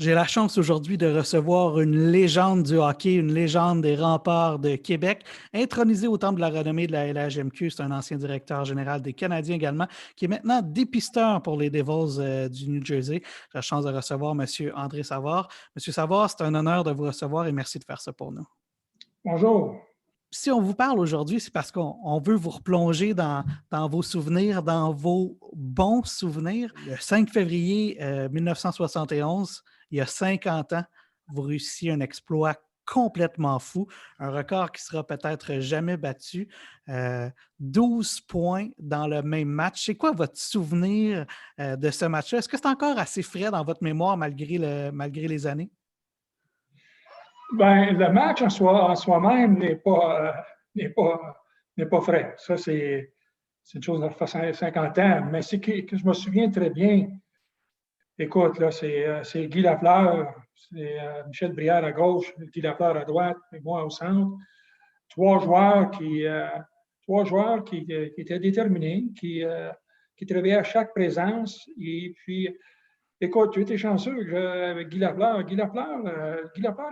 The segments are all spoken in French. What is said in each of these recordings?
J'ai la chance aujourd'hui de recevoir une légende du hockey, une légende des Remparts de Québec, intronisé au temple de la renommée de la LHMQ. C'est un ancien directeur général des Canadiens également, qui est maintenant dépisteur pour les Devils du New Jersey. J'ai la chance de recevoir M. André Savard. M. Savard, c'est un honneur de vous recevoir et merci de faire ça pour nous. Bonjour. Si on vous parle aujourd'hui, c'est parce qu'on veut vous replonger dans vos souvenirs, dans vos bons souvenirs. Le 5 février 1971, il y a 50 ans, vous réussissez un exploit complètement fou, un record qui sera peut-être jamais battu. 12 points dans le même match. C'est quoi votre souvenir de ce match-là? Est-ce que c'est encore assez frais dans votre mémoire malgré les années? Ben, le match en soi-même n'est pas frais. Ça, c'est une chose qui fait 50 ans. Mais c'est que je me souviens très bien. Écoute, là, c'est Guy Lafleur, c'est Michel Brière à gauche, Guy Lafleur à droite, et moi au centre. Trois joueurs qui étaient déterminés, qui travaillaient à chaque présence. Et puis, écoute, tu étais chanceux avec Guy Lafleur. Guy Lafleur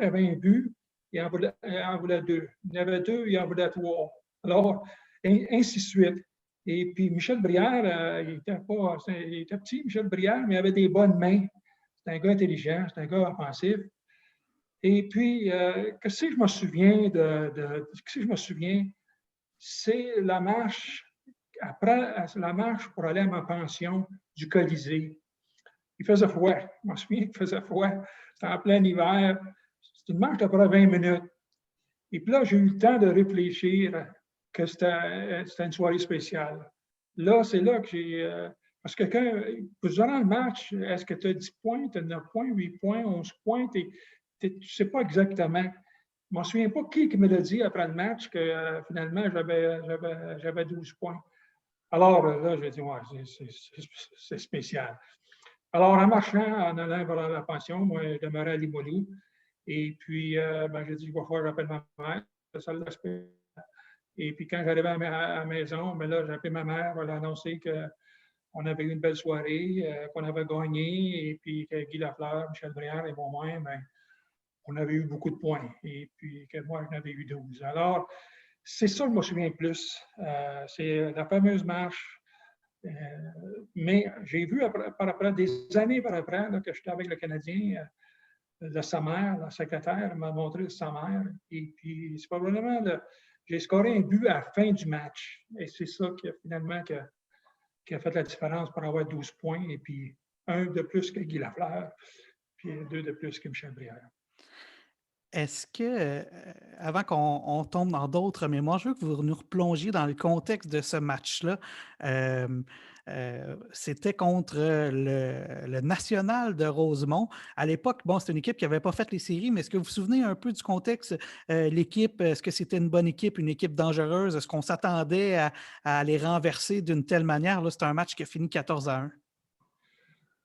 avait un but, il en voulait deux. Il y en avait deux, il en voulait trois. Alors, ainsi de suite. Et puis, Michel Brière, il était petit, Michel Brière, mais il avait des bonnes mains. C'est un gars intelligent, c'est un gars offensif. Et puis, qu'est-ce que je me souviens qu'est-ce que je me souviens? C'est la marche, après la marche pour aller à ma pension du Colisée. Il faisait froid. Je me souviens qu'il faisait froid. C'était en plein hiver. C'était une marche d'à peu près 20 minutes. Et puis là, j'ai eu le temps de réfléchir que c'était une soirée spéciale. Là, c'est là que j'ai. Parce que durant le match, est-ce que tu as 10 points, tu as 9 points, 8 points, 11 points? Tu ne sais pas exactement. Je ne me souviens pas qui me l'a dit après le match que finalement, j'avais 12 points. Alors là, j'ai dit, ouais, c'est spécial. Alors, en marchant, en allant vers la pension, moi, je demeurais à Limoilou. Et puis, j'ai dit, il va falloir que j'appelle ma mère. Et puis, quand j'arrivais à la maison, là, j'ai appelé ma mère pour lui annoncer qu'on avait eu une belle soirée, qu'on avait gagné, et puis que Guy Lafleur, Michel Brière et moi-même, on avait eu beaucoup de points. Et puis, que moi, j'en avais eu 12. Alors, c'est ça que je me souviens plus. C'est la fameuse marche. Mais j'ai vu des années par après là, que j'étais avec le Canadien, sa mère, la secrétaire, m'a montré sa mère. Et puis, c'est probablement, j'ai scoré un but à la fin du match. Et c'est ça qui a fait la différence pour avoir 12 points. Et puis, un de plus que Guy Lafleur, puis deux de plus que Michel Brière. Est-ce que, avant qu'on tombe dans d'autres mémoires, je veux que vous nous replongiez dans le contexte de ce match-là. C'était contre le National de Rosemont. À l'époque, bon, c'était une équipe qui n'avait pas fait les séries, mais est-ce que vous vous souvenez un peu du contexte? L'équipe, est-ce que c'était une bonne équipe, une équipe dangereuse? Est-ce qu'on s'attendait à les renverser d'une telle manière? Là, c'est un match qui a fini 14-1.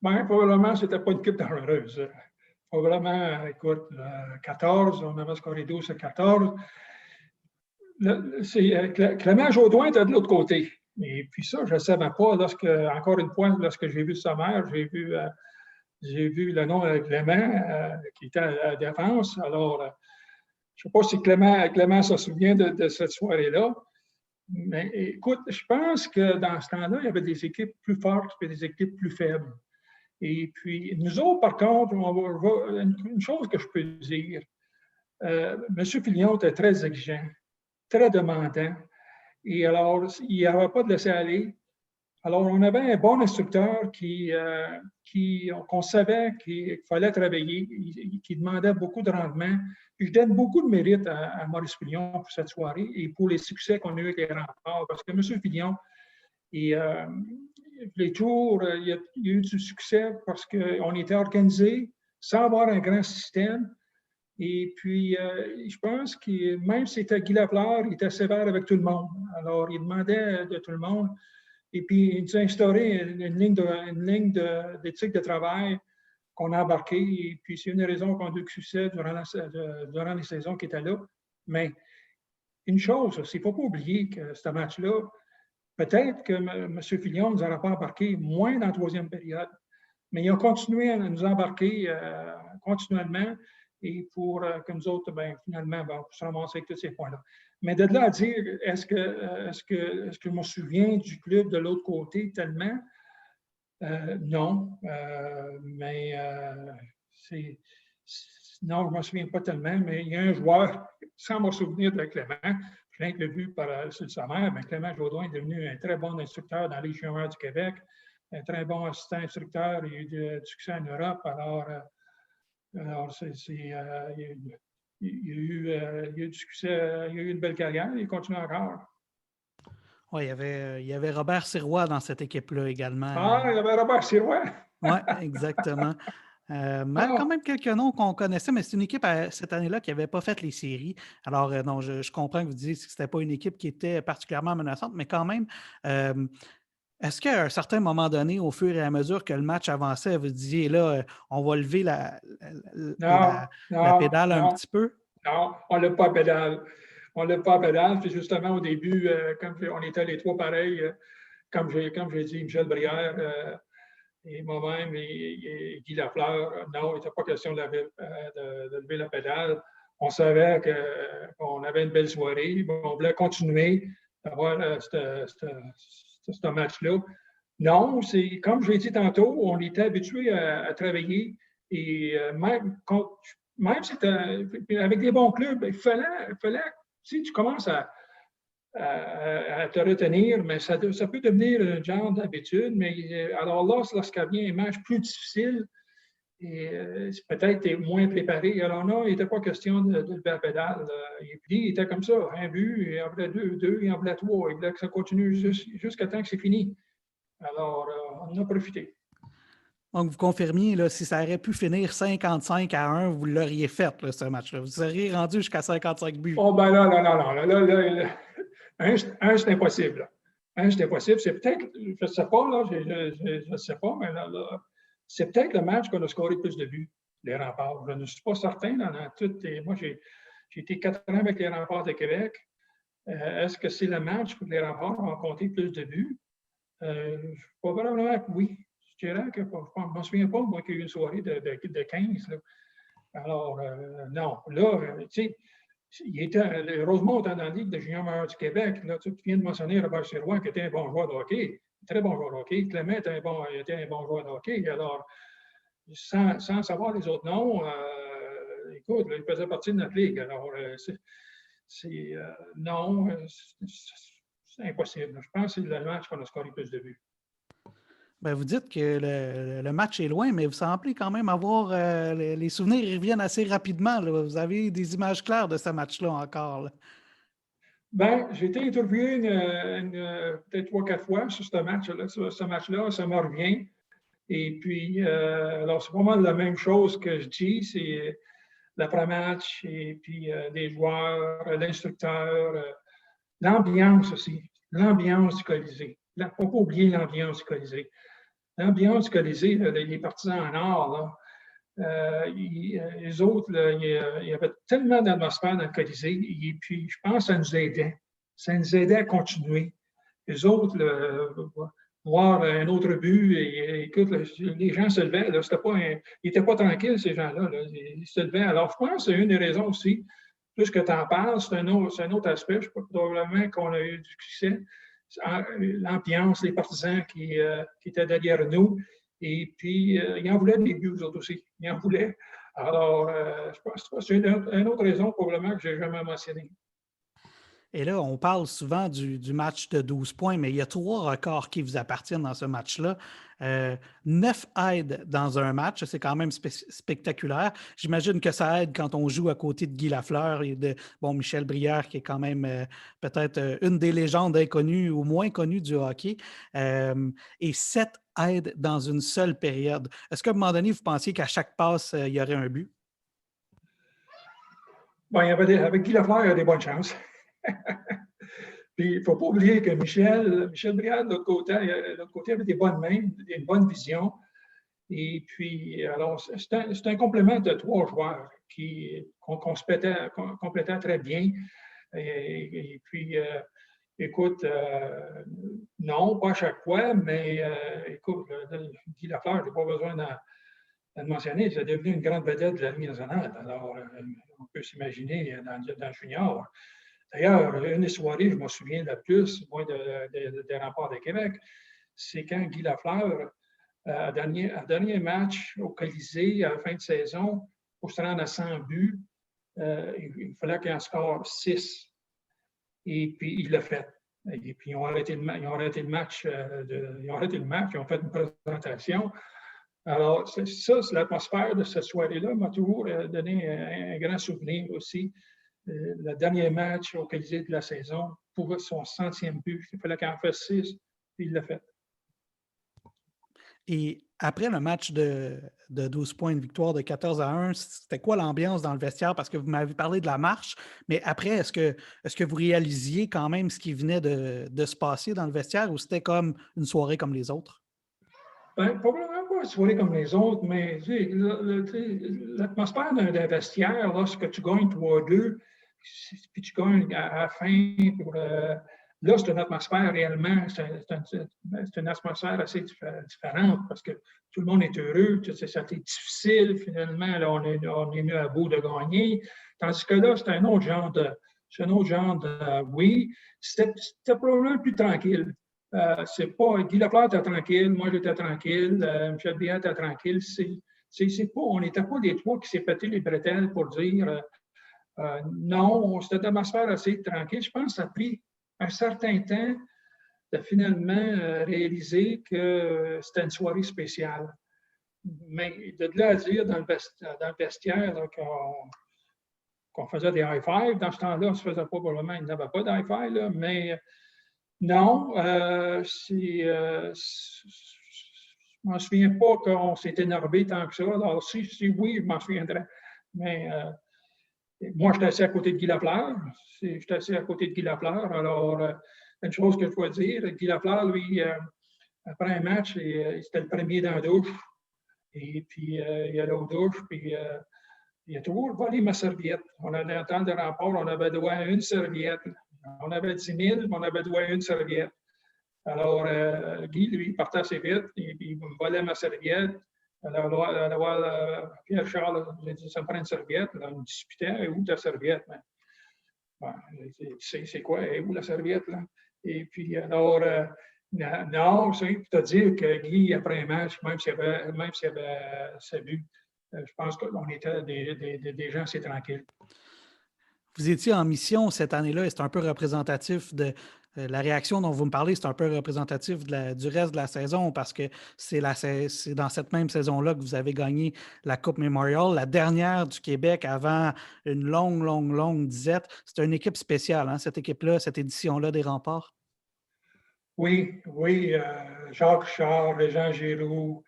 Bien, probablement, ce n'était pas une équipe dangereuse. Probablement, écoute, 14, on avait scoré 12 à 14. Clément Jaudoin était de l'autre côté. Et puis ça, je ne savais pas. Encore une fois, lorsque j'ai vu sa mère, j'ai vu le nom de Clément qui était à la défense. Alors, je ne sais pas si Clément se souvient de cette soirée-là. Mais écoute, je pense que dans ce temps-là, il y avait des équipes plus fortes et des équipes plus faibles. Et puis, nous autres, par contre, une chose que je peux dire, M. Filion était très exigeant, très demandant. Et alors, il n'y avait pas de laisser aller. Alors, on avait un bon instructeur qu'on savait qu'il fallait travailler, qui demandait beaucoup de rendement. Puis je donne beaucoup de mérite à Maurice Filion pour cette soirée et pour les succès qu'on a eu avec les remparts. Parce que M. Filion, les tours, il y a eu du succès parce qu'on était organisé sans avoir un grand système. Et puis, je pense que même si c'était Guy Lafleur, il était sévère avec tout le monde. Alors, il demandait de tout le monde. Et puis, il nous a instauré une ligne d'éthique de travail qu'on a embarquée. Et puis, c'est une des raisons qu'on a eu du succès durant les saisons qui étaient là. Mais une chose, il ne faut pas oublier que ce match-là, peut-être que M. Filion ne nous aurait pas embarqué moins dans la troisième période. Mais ils ont continué à nous embarquer continuellement et pour que nous autres, ben, finalement, ben, on se ramasser avec tous ces points-là. Mais de là à dire, est-ce que je me souviens du club de l'autre côté tellement? Non. Mais non, je ne me souviens pas tellement, mais il y a un joueur, sans me souvenir de Clément, je l'ai vu sur le sommaire, mais Clément Jaudoin est devenu un très bon instructeur dans les juniors du Québec, un très bon assistant instructeur, il a eu du succès en Europe, alors il a eu du succès, il a eu une belle carrière, il continue encore. Oui, il y avait Robert Sirois dans cette équipe-là également. Ah, il y avait Robert Sirois! Oui, exactement. Mais quand même quelques noms qu'on connaissait, mais c'est une équipe cette année-là qui n'avait pas fait les séries. Alors, non, je comprends que vous disiez que ce n'était pas une équipe qui était particulièrement menaçante, mais quand même, est-ce qu'à un certain moment donné, au fur et à mesure que le match avançait, vous disiez là, on va lever la pédale un petit peu? Non, on ne l'a pas à pédale. On ne l'a pas à pédale. Puis justement, au début, comme on était les trois pareils, comme j'ai dit, Michel Brière et moi-même et Guy Lafleur, non, il n'était pas question de lever la pédale. On savait qu'on avait une belle soirée. On voulait continuer d'avoir ce match-là. Non, c'est comme je l'ai dit tantôt, on était habitué à travailler et même si avec des bons clubs, il fallait si tu commences à te retenir, mais ça peut devenir un genre d'habitude. Mais alors là, lorsqu'il vient un match plus difficile, et peut-être tu es moins préparé. Alors non, il n'était pas question de lever la pédale. Et puis, il était comme ça, un but, il en voulait deux, il en voulait trois. Il voulait que ça continue jusqu'à temps que c'est fini. Alors, on en a profité. Donc, vous confirmiez, là, si ça aurait pu finir 55-1, vous l'auriez fait, là, ce match-là. Vous seriez rendu jusqu'à 55 buts. Oh, ben là. C'est impossible. C'est impossible. C'est peut-être, je ne sais pas, là, je ne sais pas, mais là, c'est peut-être le match qu'on a scoré plus de buts, les Remparts. Je ne suis pas certain. Moi, j'ai été 4 ans avec les Remparts de Québec. Est-ce que c'est le match où les Remparts ont compté plus de buts? Probablement que oui. Je dirais que je ne me souviens pas, moi, qu'il y a eu une soirée de 15. Là. Alors, non. Là, tu sais, Rosemont était dans la Ligue de junior majeur du Québec. Là, tu viens de mentionner Robert Sirois, qui était un bon joueur de hockey, un très bon joueur de hockey. Clément était un bon joueur de hockey. Alors, sans savoir les autres noms, écoute, là, il faisait partie de notre ligue. Alors, non, c'est impossible. Je pense que c'est le match qu'on a scoré plus de buts. Bien, vous dites que le match est loin, mais vous semblez quand même avoir les souvenirs, ils reviennent assez rapidement. Là. Vous avez des images claires de ce match-là encore. Là. Bien, j'ai été interviewé peut-être 3-4 fois sur ce match-là, ça me revient. Et puis, alors, c'est pas mal la même chose que je dis, c'est l'après-match, et puis des joueurs, l'instructeur, l'ambiance aussi, l'ambiance du Colisée. Il ne faut pas oublier l'ambiance du Colisée. L'ambiance du Colisée, les partisans en or, là, les autres, là, il y avait tellement d'atmosphère dans le Colisée, et puis je pense que ça nous aidait. Ça nous aidait à continuer. Les autres, voir un autre but, et écoute, les gens se levaient. Là, ils n'étaient pas tranquilles, ces gens-là. Là, ils se levaient. Alors, je pense que c'est une des raisons aussi. Plus que tu en parles, c'est un autre aspect. Je crois probablement qu'on a eu du succès. L'ambiance, les partisans qui étaient derrière nous. Et puis, ils en voulaient des buts, eux autres aussi. Ils en voulaient. Alors, je pense que c'est une autre raison probablement que je n'ai jamais mentionnée. Et là, on parle souvent du match de 12 points, mais il y a 3 records qui vous appartiennent dans ce match-là. 9 aides dans un match, c'est quand même spectaculaire. J'imagine que ça aide quand on joue à côté de Guy Lafleur et de Michel Brière, qui est quand même peut-être une des légendes inconnues ou moins connues du hockey. Et 7 aides dans une seule période. Est-ce qu'à un moment donné, vous pensiez qu'à chaque passe, il y aurait un but? Bon, avec Guy Lafleur, il y a des bonnes chances. Puis, il ne faut pas oublier que Michel Briard, de l'autre côté, avait des bonnes mains, une bonne vision. Et puis, alors, c'est un complément de 3 joueurs qu'on complétait très bien. Et puis, Écoute, non, pas à chaque fois, mais écoute, Guy Lafleur, je n'ai pas besoin de le mentionner, c'est devenu une grande vedette de la Ligue nationale. Alors, on peut s'imaginer dans le junior. D'ailleurs, une des soirées, je me souviens le plus, moi, des Remparts de Québec, c'est quand Guy Lafleur, à dernier match au Colisée, à la fin de saison, pour se rendre à 100 buts, il fallait qu'il en score 6. Et puis, il l'a fait. Et puis, ils ont arrêté le match. Ils ont fait une présentation. Alors, c'est l'atmosphère de cette soirée-là m'a toujours donné un grand souvenir aussi. Le dernier match au Colisée de la saison, pour son 100e but, il fallait qu'il en fasse 6, puis il l'a fait. Et après le match de 12 points, une victoire de 14-1, c'était quoi l'ambiance dans le vestiaire? Parce que vous m'avez parlé de la marche, mais après, est-ce que vous réalisiez quand même ce qui venait de se passer dans le vestiaire ou c'était comme une soirée comme les autres? Bien, probablement pas une soirée comme les autres, mais l'atmosphère d'un vestiaire, lorsque tu gagnes 3-2, puis tu gagnes à la fin pour. Là, c'est une atmosphère réellement, c'est une atmosphère assez différente parce que tout le monde est heureux, ça a été difficile finalement, là, on est venu à bout de gagner. Tandis que là, c'est un autre genre de oui, c'était probablement plus tranquille. C'est pas Guy Lafleur était tranquille, moi j'étais tranquille, Michel Briand était tranquille. On n'était pas les trois qui s'est pété les bretelles pour dire non, c'était une atmosphère assez tranquille. Je pense que ça a pris un certain temps de finalement réaliser que c'était une soirée spéciale. Mais de là à dire dans le vestiaire qu'on faisait des high-fives, dans ce temps-là, on ne se faisait pas probablement, il n'y avait pas d'high-five, mais non, je ne m'en souviens pas qu'on s'est énervé tant que ça. Alors, si oui, je m'en souviendrai. Mais moi, j'étais assis à côté de Guy Lafleur. J'étais assis à côté de Guy Lafleur. Alors, une chose que je dois dire, Guy Lafleur, lui, après un match, c'était le premier dans la douche. Et puis, il allait aux douches, puis il a toujours volé ma serviette. On avait un temps de Remparts, on avait droit à une serviette. On avait 10 000, mais on avait droit à une serviette. Alors, Guy, lui, il partait assez vite, et puis il me volait ma serviette. Alors, Pierre-Charles, j'ai dit, ça me prend une serviette. Là, on discutait, où ta serviette? Tu sais, c'est quoi? Où la serviette? Là? Et puis, alors, non, c'est pour te dire que Guy, après un match, même s'il y avait sa but, je pense qu'on était des gens assez tranquilles. Vous étiez en mission cette année-là et c'est un peu représentatif de la réaction dont vous me parlez, c'est un peu représentatif du reste de la saison parce que c'est dans cette même saison-là que vous avez gagné la Coupe Memorial, la dernière du Québec avant une longue disette. C'était une équipe spéciale, hein, cette équipe-là, cette édition-là des Remparts. Oui, Jacques Richard, Régent Giroux,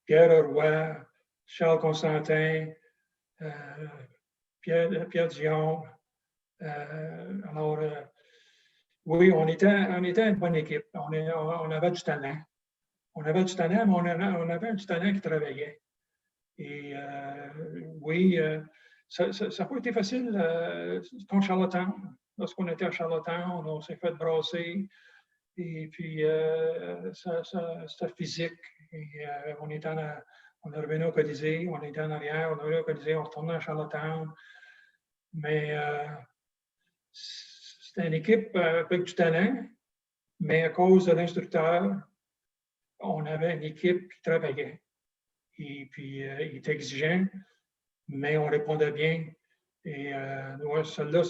Pierre Roy, Charles Constantin, Pierre Dion. Alors, oui, on était une bonne équipe. On avait du talent. On avait du talent, mais on avait du talent qui travaillait. Et oui, ça n'a pas été facile contre Charlottetown. Lorsqu'on était à Charlottetown, on s'est fait brasser. Et puis, c'était physique. Et, on est revenu au Colisée, on était en arrière, on est revenu au Colisée, on retournait à Charlottetown. Mais c'était une équipe avec du talent, mais à cause de l'instructeur, on avait une équipe qui travaillait. Et puis, il était exigeant, mais on répondait bien. Et celle-là,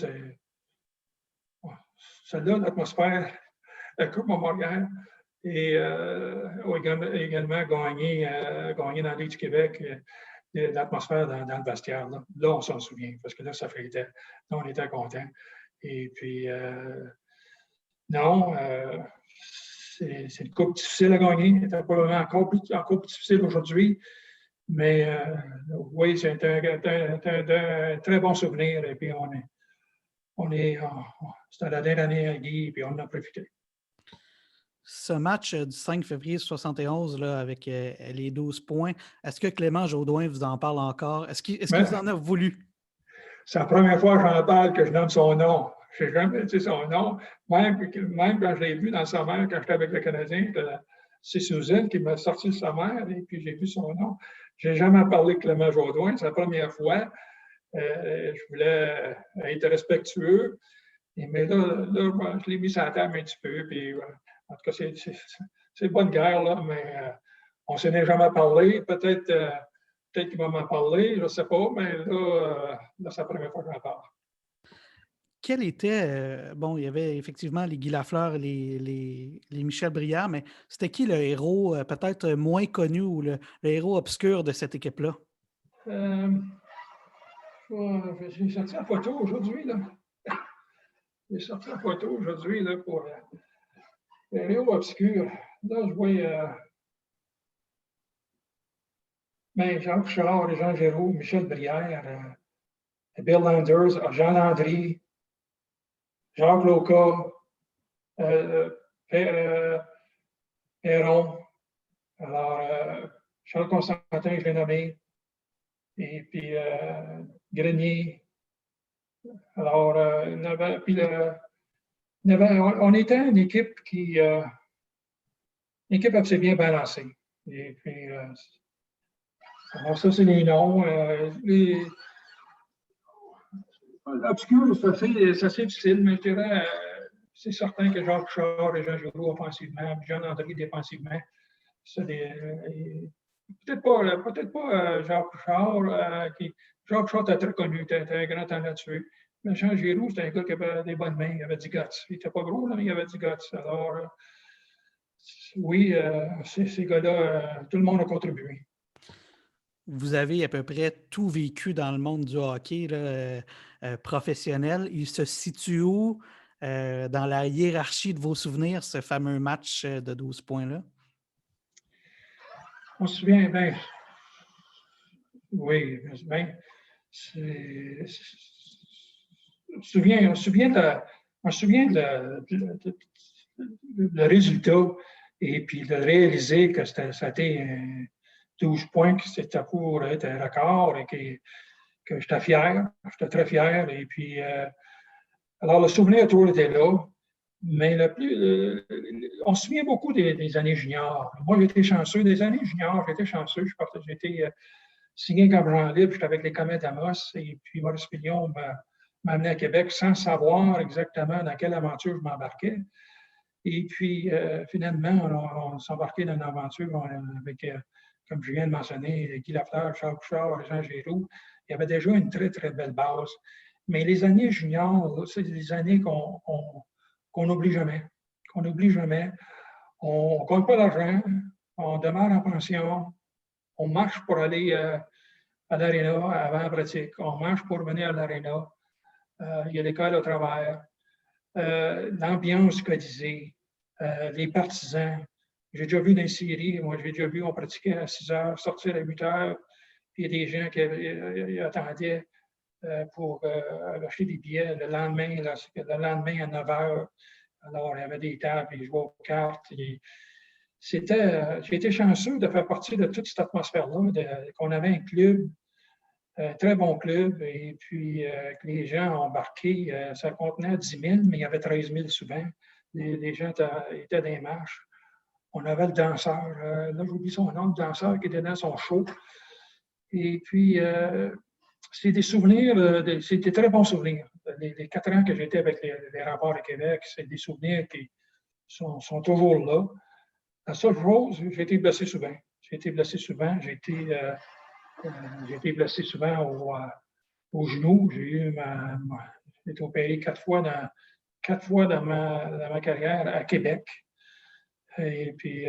l'atmosphère, la Coupe Memorial, et a également gagné dans la Ligue du Québec l'atmosphère dans le vestiaire. Là, on s'en souvient, parce que là, ça fêtait. Là, on était contents. Et puis, non, c'est une coupe difficile à gagner. C'est probablement encore plus difficile aujourd'hui. Mais oui, c'est un très bon souvenir. Et puis, c'était la dernière année à Guy, et puis on en a profité. Ce match du 5 février 71 là, avec les 12 points, est-ce que Clément Jaudoin vous en parle encore? Est-ce qu'il vous en a voulu? C'est la première fois que j'en parle que je nomme son nom. Je n'ai jamais dit son nom. Même quand je l'ai vu dans sa mère, quand j'étais avec le Canadien, c'est Suzanne qui m'a sorti de sa mère et puis j'ai vu son nom. Je n'ai jamais parlé de Clément Jodoin, c'est la première fois. Je voulais être respectueux. Mais là, je l'ai mis sur la table un petit peu. Puis, en tout cas, c'est bonne guerre, là, mais on ne s'en est jamais parlé. Peut-être qu'il va m'en parler, je ne sais pas, mais là c'est la première fois que j'en parle. Quel était, bon, il y avait effectivement les Guy Lafleur et les Michel Brière, mais c'était qui le héros peut-être moins connu ou le héros obscur de cette équipe-là? J'ai sorti la photo aujourd'hui, là. J'ai sorti la photo aujourd'hui, là, pour le héros obscur. Là, je vois Jean Couchard, Jean Géraud, Michel Brière, Bill Landers, Jean Landry, Jacques Loca, Perron, alors Charles Constantin, je l'ai nommé, et puis Grenier. Alors, on était une équipe une équipe assez bien balancée. Et puis, alors ça, c'est les noms. L'obscur, c'est assez difficile, mais je dirais, c'est certain que Jacques Char et Jean Giroux offensivement, Jean-André défensivement, c'est peut-être pas Jacques Char, Jacques Char était très connu, était un grand talent là-dessus. Mais Jean Giroux, c'était un gars qui avait des bonnes mains, il avait du guts. Il n'était pas gros, là, mais il avait du guts. Alors, oui, ces gars-là, tout le monde a contribué. Vous avez à peu près tout vécu dans le monde du hockey là, professionnel. Il se situe où dans la hiérarchie de vos souvenirs, ce fameux match de 12 points-là? On se souvient bien. Oui, bien. On se souvient le résultat et puis de réaliser que ça a été 12 points, que c'était pour être un record et que j'étais fier. J'étais très fier. Et puis, alors, le souvenir toujours était là. Mais on se souvient beaucoup des années juniors. Moi, j'étais chanceux. Des années juniors, j'étais chanceux. J'étais signé comme agent libre. J'étais avec les Comets d'Amos. Et puis, Maurice Pillon m'a amené à Québec sans savoir exactement dans quelle aventure je m'embarquais. Et puis, finalement, on s'est embarqué dans une aventure avec, comme je viens de mentionner, Guy Lafleur, Charles Couchard, Jean Géroux. Il y avait déjà une très, très belle base. Mais les années juniors, c'est des années qu'on n'oublie jamais. Qu'on n'oublie jamais. On ne compte pas l'argent, on demeure en pension, on marche pour aller à l'aréna avant la pratique, on marche pour venir à l'aréna. Il y a l'école au travers. L'ambiance codisée, les partisans. J'ai déjà vu dans les séries, moi j'ai déjà vu, on pratiquait à 6 heures, sortir à 8 heures, puis il y a des gens qui attendaient pour acheter des billets le lendemain à 9 heures. Alors, il y avait des tables, ils jouaient aux cartes. J'ai été chanceux de faire partie de toute cette atmosphère-là, qu'on avait un club, un très bon club, et puis que les gens ont embarqué. Ça contenait 10 000, mais il y avait 13 000 souvent. Les gens étaient dans les marches. On avait le danseur, là j'oublie son nom, le danseur qui était dans son show. Et puis, c'est des souvenirs, c'est des très bons souvenirs. Les 4 ans que j'étais avec les Remparts de Québec, c'est des souvenirs qui sont toujours là. La seule chose, j'ai été blessé souvent. J'ai été blessé souvent au genou. J'ai été opéré 4 fois dans ma carrière à Québec. Et puis,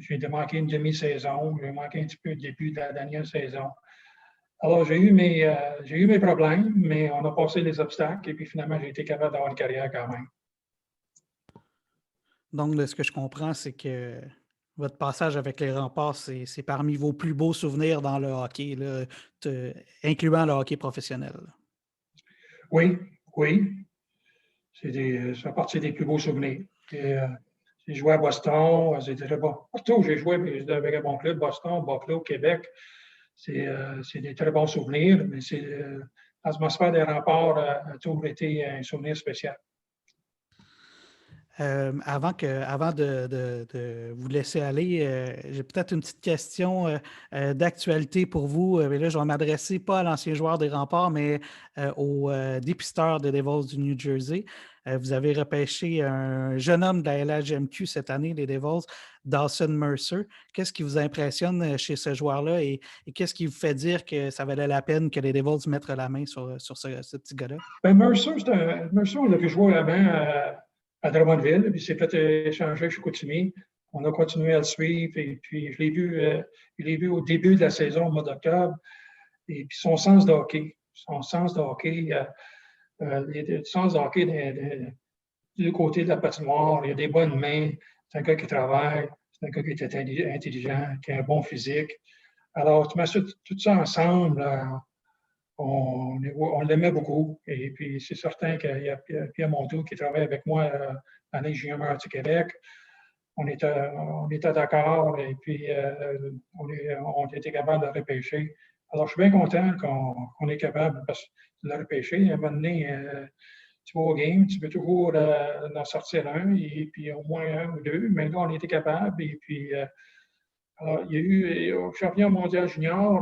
j'ai manqué une demi-saison, j'ai manqué un petit peu le début de la dernière saison. Alors, j'ai eu mes problèmes, mais on a passé les obstacles et puis finalement, j'ai été capable d'avoir une carrière quand même. Donc, de ce que je comprends, c'est que votre passage avec les Remparts, c'est parmi vos plus beaux souvenirs dans le hockey, là, incluant le hockey professionnel. Oui, oui. Ça fait partie des plus beaux souvenirs. J'ai joué à Boston, c'était très bon. Partout où j'ai joué, mais avec un bon club, Boston, Buffalo, Québec, c'est des très bons souvenirs, mais l'atmosphère des remparts a toujours été un souvenir spécial. Avant de vous laisser aller, j'ai peut-être une petite question d'actualité pour vous. Mais là, je vais m'adresser pas à l'ancien joueur des Remparts, mais au dépisteur des Devils du New Jersey. Vous avez repêché un jeune homme de la LHMQ cette année, les Devils, Dawson Mercer. Qu'est-ce qui vous impressionne chez ce joueur-là et qu'est-ce qui vous fait dire que ça valait la peine que les Devils mettent la main sur ce petit gars-là? Ben Mercer, on l'a vu jouer avant à Drummondville, puis il s'est fait échanger chez Chicoutimi. On a continué à le suivre, et puis je l'ai vu au début de la saison, au mois d'octobre, et puis son sens de hockey, du côté de la patinoire, il a des bonnes mains, c'est un gars qui travaille, c'est un gars qui est intelligent, qui a un bon physique. Alors, tu mets tout ça ensemble, on l'aimait beaucoup. Et puis, c'est certain qu'il y a Pierre Monteau qui travaille avec moi à l'Ingénieur du Québec. On était d'accord et puis on était capable de repêcher. Alors, je suis bien content qu'on est capable de le repêcher. À un moment donné, tu vas au game, tu peux toujours en sortir un, et puis au moins un ou deux. Mais là, on était capable. Et puis, alors, il y a eu au champion mondial junior,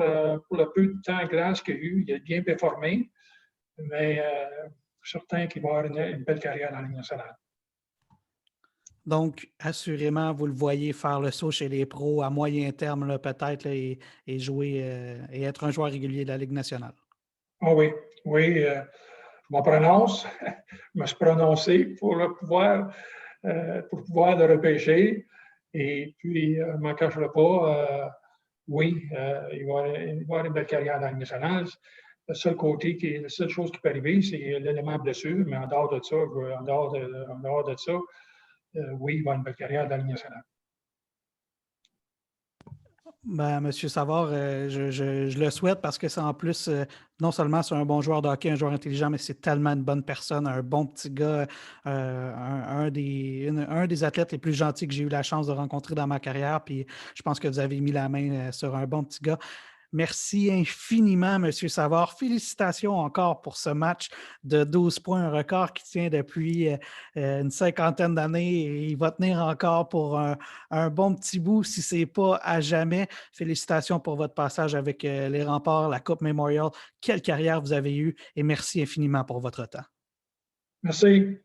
pour le peu de temps glace qu'il y a eu, il a bien performé, mais je suis certain qu'il va avoir une belle carrière dans la Ligue nationale. Donc, assurément, vous le voyez faire le saut chez les pros à moyen terme, peut-être, et jouer et être un joueur régulier de la Ligue nationale. Oh oui, je m'en prononce. Je me suis prononcé pour pouvoir le repêcher. Et puis, je ne m'en cacherai pas, oui, il va avoir une belle carrière dans la Ligue nationale. La seule chose qui peut arriver, c'est l'élément blessure, mais en dehors de ça, oui, il va avoir une belle carrière dans la Ligue nationale. Ben, Monsieur Savard, je le souhaite parce que c'est en plus, non seulement c'est un bon joueur de hockey, un joueur intelligent, mais c'est tellement une bonne personne, un bon petit gars, un des athlètes les plus gentils que j'ai eu la chance de rencontrer dans ma carrière. Puis je pense que vous avez mis la main sur un bon petit gars. Merci infiniment, M. Savard. Félicitations encore pour ce match de 12 points, un record qui tient depuis une cinquantaine d'années et il va tenir encore pour un bon petit bout, si ce n'est pas à jamais. Félicitations pour votre passage avec les Remparts, la Coupe Memorial. Quelle carrière vous avez eue et merci infiniment pour votre temps. Merci.